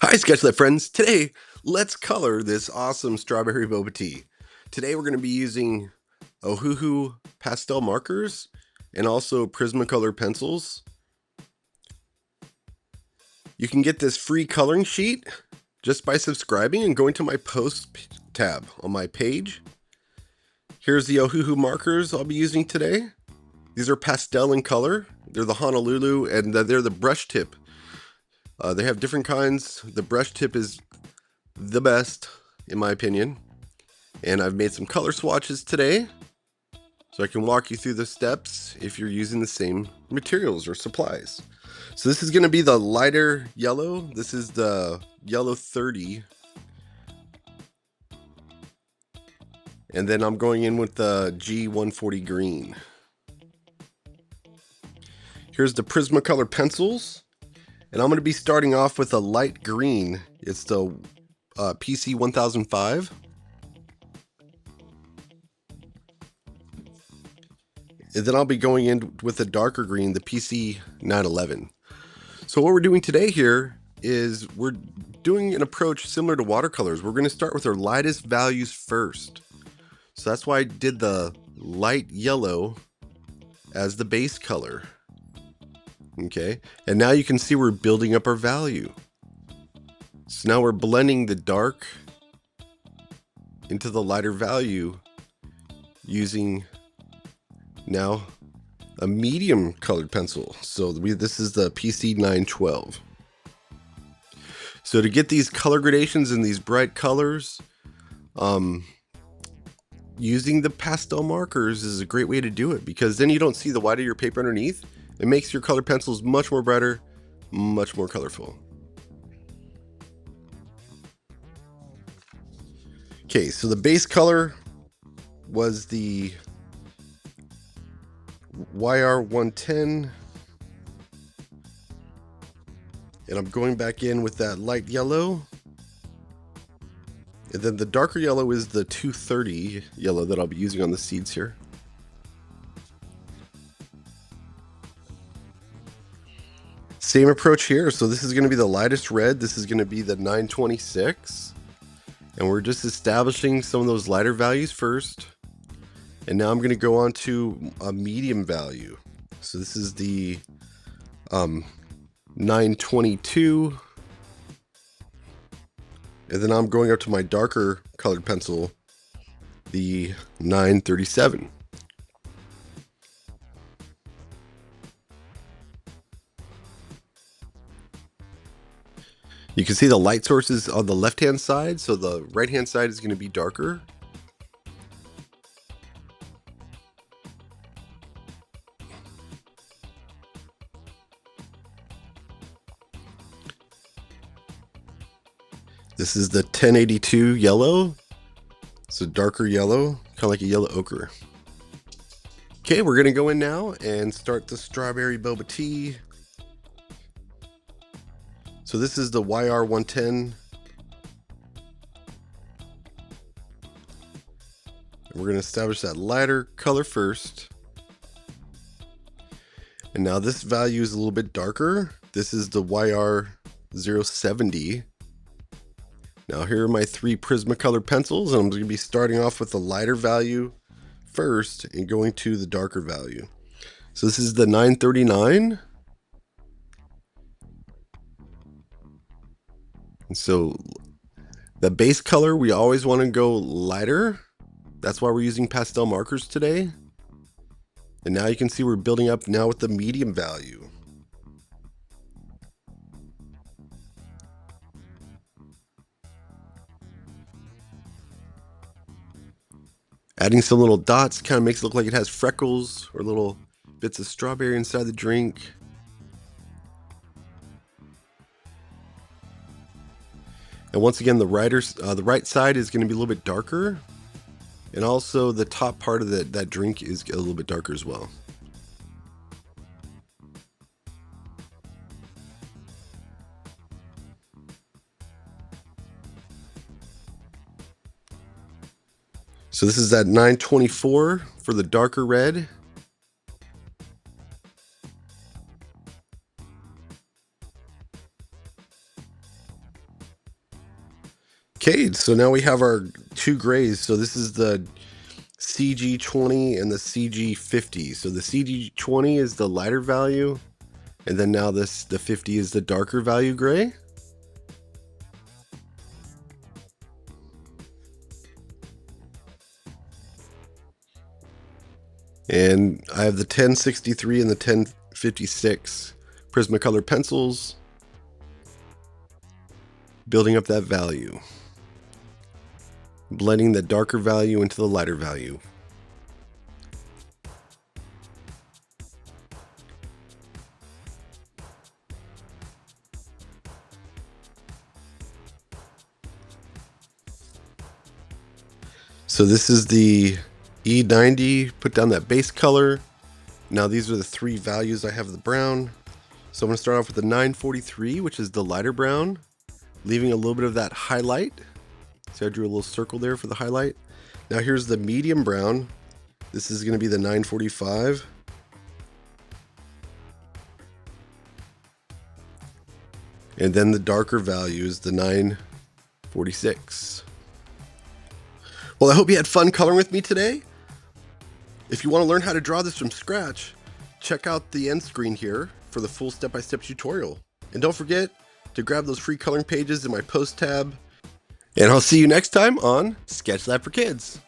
Hi, Sketchlet friends. Today, let's color this awesome strawberry boba tea. Today, we're going to be using Ohuhu pastel markers and also Prismacolor pencils. You can get this free coloring sheet just by subscribing and going to my post tab on my page. Here's the Ohuhu markers I'll be using today. These are pastel in color. They're the Honolulu and they're the brush tip. They have different kinds. The brush tip is the best, in my opinion. And I've made some color swatches today, so I can walk you through the steps if you're using the same materials or supplies. So this is going to be the lighter yellow. This is the yellow 30. And then I'm going in with the G140 green. Here's the Prismacolor pencils. And I'm going to be starting off with a light green. It's the PC 1005. And then I'll be going in with a darker green, the PC 911. So what we're doing today here is we're doing an approach similar to watercolors. We're going to start with our lightest values first. So that's why I did the light yellow as the base color. Okay, and now you can see we're building up our value. So now we're blending the dark into the lighter value using now a medium colored pencil. So this is the PC 912. So to get these color gradations and these bright colors, using the pastel markers is a great way to do it, because then you don't see the white of your paper underneath. It makes your colored pencils much more brighter, much more colorful. Okay, so the base color was the YR110, and I'm going back in with that light yellow, and then the darker yellow is the 230 yellow that I'll be using on the seeds here. Same approach here. So this is going to be the lightest red. This is going to be the 926, and we're just establishing some of those lighter values first. And now I'm going to go on to a medium value. So this is the 922. And then I'm going up to my darker colored pencil, the 937. You can see the light sources on the left-hand side, so the right-hand side is going to be darker. This is the 1082 yellow. It's a darker yellow, kind of like a yellow ochre. Okay, we're going to go in now and start the strawberry boba tea. So this is the YR110. We're going to establish that lighter color first. And now this value is a little bit darker. This is the YR070. Now here are my three Prismacolor pencils, and I'm going to be starting off with the lighter value first and going to the darker value. So this is the 939. And so the base color, we always want to go lighter. That's why we're using pastel markers today. And now you can see we're building up now with the medium value. Adding some little dots kind of makes it look like it has freckles or little bits of strawberry inside the drink. And once again, the right side is going to be a little bit darker. And also the top part of that drink is a little bit darker as well. So this is that 924 for the darker red. Okay, so now we have our two grays. So this is the CG20 and the CG50. So the CG20 is the lighter value, and then now the 50 is the darker value gray. And I have the 1063 and the 1056 Prismacolor pencils, building up that value, blending the darker value into the lighter value. So this is the E90, put down that base color. Now these are the three values I have of the brown. So I'm going to start off with the 943, which is the lighter brown, leaving a little bit of that highlight. So I drew a little circle there for the highlight. Now here's the medium brown. This is going to be the 945. And then the darker value is the 946. Well, I hope you had fun coloring with me today. If you want to learn how to draw this from scratch, check out the end screen here for the full step-by-step tutorial. And don't forget to grab those free coloring pages in my post tab. And I'll see you next time on Sketch Lab for Kids.